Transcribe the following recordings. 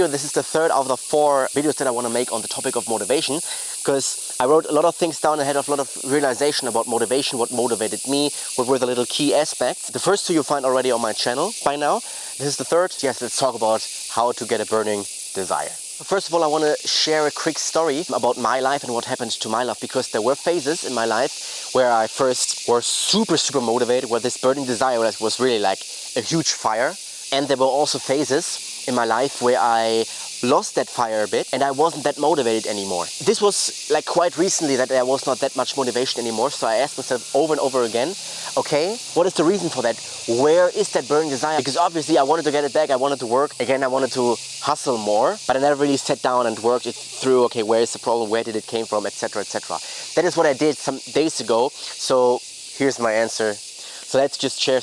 video. This is the third of the 4 videos that I want to make on the topic of motivation, because I wrote a lot of things down and had a lot of realization about motivation, what motivated me, what were the little key aspects. The first 2 you'll find already on my channel by now. This is the third. Yes, let's talk about how to get a burning desire. First of all, I want to share a quick story about my life and what happened to my life, because there were phases in my life where I first was super motivated, where this burning desire was really like a huge fire. And there were also phases in my life where I lost that fire a bit and I wasn't that motivated anymore. This was like quite recently that there was not that much motivation anymore. So I asked myself over and over again, okay, what is the reason for that? Where is that burning desire? Because obviously I wanted to get it back, I wanted to work. Again, I wanted to hustle more, but I never really sat down and worked it through, okay, where is the problem, where did it came from, etc, etc. That is what I did some days ago. So here's my answer. So let's just share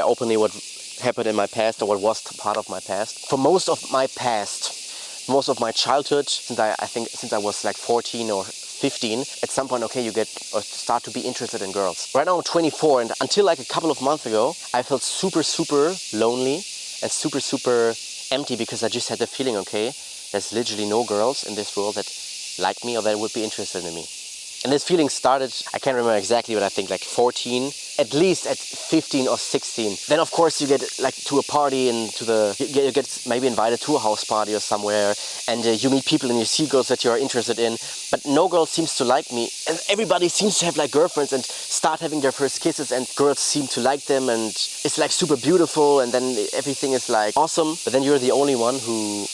openly what happened in my past, or what was part of my past. For most of my past, most of my childhood, since I was like 14 or 15, at some point, okay, you get or start to be interested in girls. Right now I'm 24, and until like a couple of months ago, I felt super lonely and super empty, because I just had the feeling, okay, there's literally no girls in this world that like me or that would be interested in me. And this feeling started, I can't remember exactly, but I think like 14, at least at 15 or 16. Then of course you get like to a party and you get maybe invited to a house party or somewhere, and you meet people and you see girls that you are interested in, but no girl seems to like me. And everybody seems to have like girlfriends and start having their first kisses, and girls seem to like them, and it's like super beautiful, and then everything is like awesome. But then you're the only one who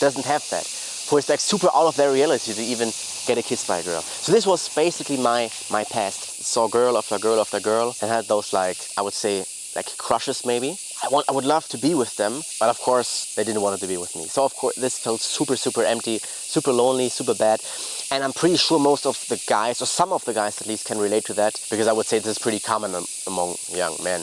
doesn't have that. For it's like super out of their reality to even get a kiss by a girl. So this was basically my past. Saw girl after girl after girl and had those, like, I would say, like crushes maybe. I would love to be with them, but of course they didn't want to be with me. So of course this felt super empty, super lonely, super bad. And I'm pretty sure most of the guys, or some of the guys at least, can relate to that, because I would say this is pretty common among young men.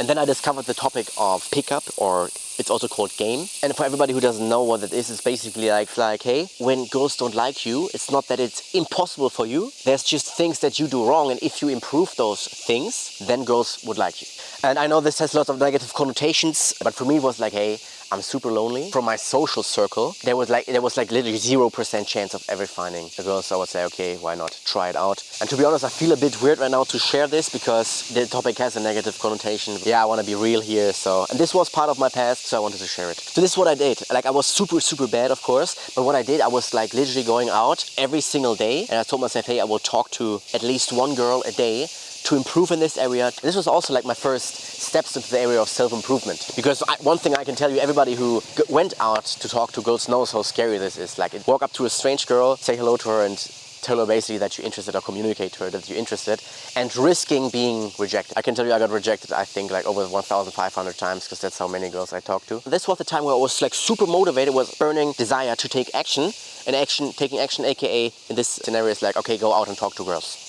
And then I discovered the topic of pickup, or it's also called game. And for everybody who doesn't know what it is, it's basically like, hey, when girls don't like you, it's not that it's impossible for you. There's just things that you do wrong, and if you improve those things, then girls would like you. And I know this has lots of negative connotations, but for me it was like, hey, I'm super lonely. From my social circle, there was like literally 0% chance of ever finding a girl. So I would say, okay, why not try it out? And to be honest, I feel a bit weird right now to share this, because the topic has a negative connotation. Yeah, I want to be real here. And this was part of my past, so I wanted to share it. So this is what I did. Like, I was super bad, of course, but what I did, I was like literally going out every single day, and I told myself, hey, I will talk to at least one girl a day to improve in this area. This was also like my first steps into the area of self-improvement. Because one thing I can tell you, everybody who went out to talk to girls knows how scary this is. Like, walk up to a strange girl, say hello to her, and tell her basically that you're interested, or communicate to her that you're interested, and risking being rejected. I can tell you I got rejected, I think, like over 1,500 times, because that's how many girls I talked to. This was the time where I was like super motivated, was burning desire to take action, and taking action, aka in this scenario is like, okay, go out and talk to girls.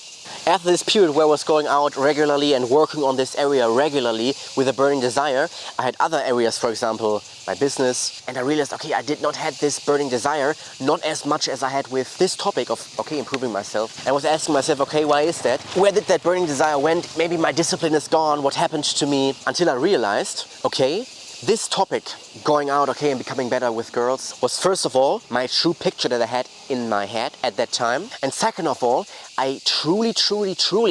After this period where I was going out regularly and working on this area regularly with a burning desire, I had other areas, for example, my business, and I realized, okay, I did not have this burning desire, not as much as I had with this topic of, okay, improving myself. I was asking myself, okay, why is that? Where did that burning desire went? Maybe my discipline is gone, what happened to me? Until I realized, okay, this topic, going out, okay, and becoming better with girls, was first of all my true picture that I had in my head at that time. And second of all, I truly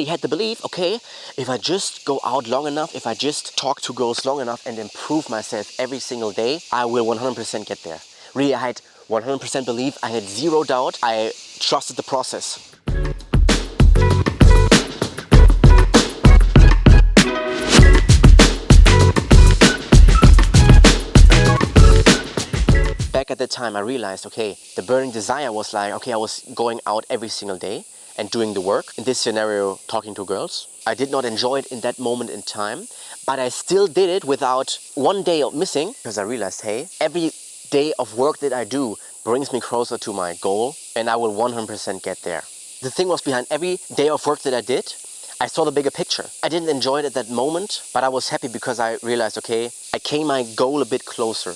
had the belief, okay, if I just go out long enough, if I just talk to girls long enough and improve myself every single day, I will 100% get there. Really, I had 100% belief, I had zero doubt, I trusted the process. Back at that time, I realized, okay, the burning desire was like, okay, I was going out every single day and doing the work. In this scenario, talking to girls. I did not enjoy it in that moment in time, but I still did it without one day of missing, because I realized, hey, every day of work that I do brings me closer to my goal, and I will 100% get there. The thing was, behind every day of work that I did, I saw the bigger picture. I didn't enjoy it at that moment, but I was happy because I realized, okay, I came my goal a bit closer.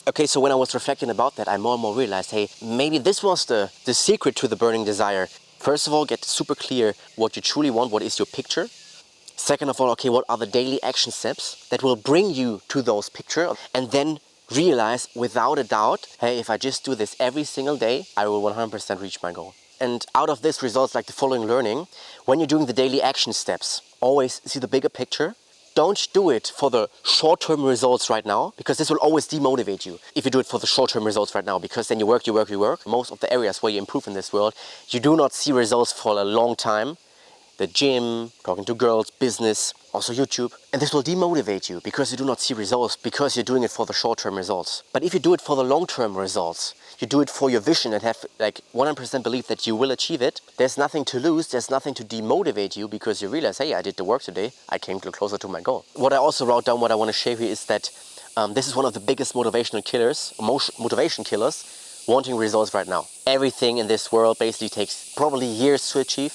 Okay, so when I was reflecting about that, I more and more realized, hey, maybe this was the secret to the burning desire. First of all, get super clear what you truly want, what is your picture. Second of all, okay, what are the daily action steps that will bring you to those pictures? And then realize without a doubt, hey, if I just do this every single day, I will 100% reach my goal. And out of this results like the following learning. When you're doing the daily action steps, always see the bigger picture. Don't do it for the short-term results right now, because this will always demotivate you if you do it for the short-term results right now, because then you work. Most of the areas where you improve in this world, you do not see results for a long time. The gym, talking to girls, business, also YouTube. And this will demotivate you because you do not see results, because you're doing it for the short-term results. But if you do it for the long-term results, you do it for your vision and have like 100% belief that you will achieve it, there's nothing to lose, there's nothing to demotivate you, because you realize, hey, I did the work today, I came closer to my goal. What I also wrote down, what I want to share here is that this is one of the biggest motivation killers, wanting results right now. Everything in this world basically takes probably years to achieve.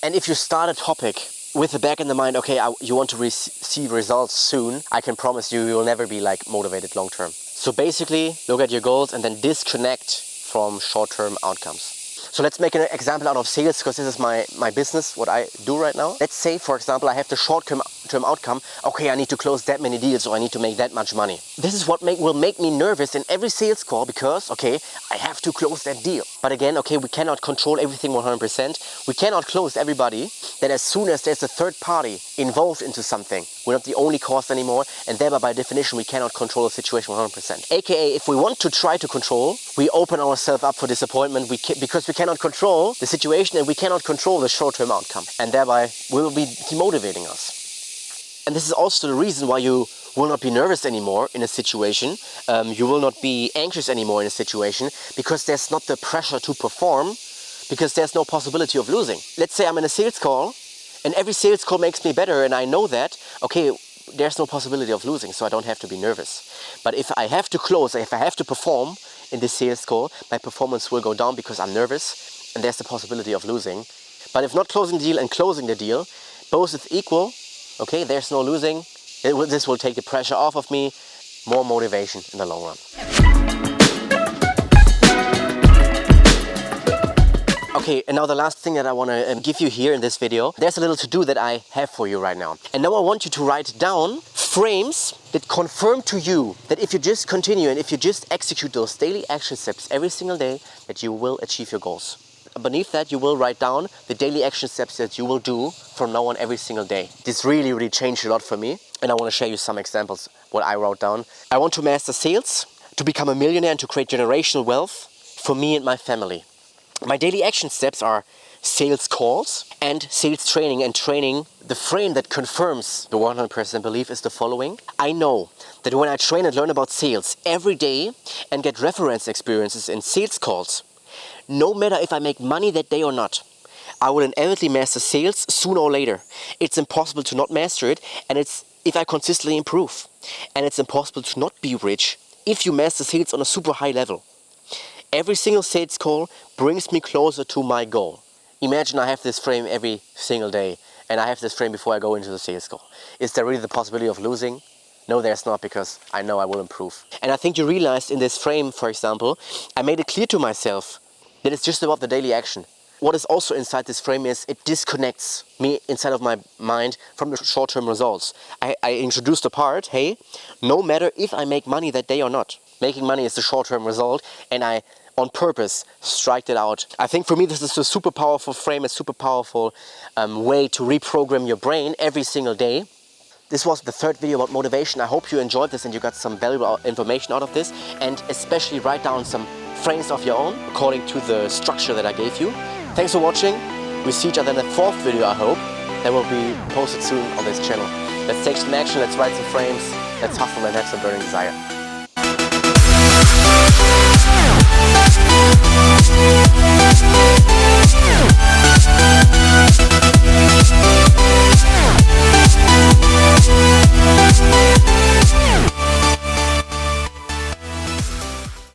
And if you start a topic with the back in the mind, okay, you want to see results soon, I can promise you, you will never be like motivated long term. So basically, look at your goals and then disconnect from short-term outcomes. So let's make an example out of sales, because this is my business, what I do right now. Let's say, for example, I have the short-term outcome. Okay, I need to close that many deals, or I need to make that much money. This is what will make me nervous in every sales call, because, okay, I have to close that deal. But again, okay, we cannot control everything 100%. We cannot close everybody. That as soon as there's a third party involved into something, we're not the only cause anymore, and thereby by definition we cannot control the situation 100%. AKA, if we want to try to control, we open ourselves up for disappointment because we cannot control the situation and we cannot control the short-term outcome, and thereby we will be demotivating us. And this is also the reason why you will not be nervous anymore in a situation. You will not be anxious anymore in a situation, because there's not the pressure to perform, because there's no possibility of losing. Let's say I'm in a sales call, and every sales call makes me better, and I know that, okay, there's no possibility of losing, so I don't have to be nervous. But if I have to close, if I have to perform in this sales call, my performance will go down because I'm nervous, and there's the possibility of losing. But if not closing the deal and closing the deal, both is equal, okay, there's no losing. This will take the pressure off of me, more motivation in the long run. Okay, and now the last thing that I want to give you here in this video, there's a little to-do that I have for you right now. And now I want you to write down frames that confirm to you that if you just continue and if you just execute those daily action steps every single day, that you will achieve your goals. Beneath that, you will write down the daily action steps that you will do from now on every single day. This really changed a lot for me, and I want to share you some examples what I wrote down. I want to master sales, to become a millionaire and to create generational wealth for me and my family. My daily action steps are sales calls and sales training, and training. The frame that confirms the 100% belief is the following. I know that when I train and learn about sales every day and get reference experiences in sales calls, no matter if I make money that day or not, I will inevitably master sales sooner or later. It's impossible to not master it, and it's if I consistently improve. And it's impossible to not be rich if you master sales on a super high level. Every single sales call brings me closer to my goal. Imagine I have this frame every single day, and I have this frame before I go into the sales call. Is there really the possibility of losing? No, there's not, because I know I will improve. And I think you realized in this frame, for example, I made it clear to myself that it's just about the daily action. What is also inside this frame is it disconnects me inside of my mind from the short-term results. I introduced the part, hey, no matter if I make money that day or not. Making money is the short-term result, and I, on purpose, strike it out. I think for me this is a super powerful frame, a super powerful way to reprogram your brain every single day. This was the third video about motivation. I hope you enjoyed this and you got some valuable information out of this, and especially write down some frames of your own according to the structure that I gave you. Thanks for watching. We'll see each other in the fourth video, I hope. That will be posted soon on this channel. Let's take some action, let's write some frames, let's hustle and have some burning desire.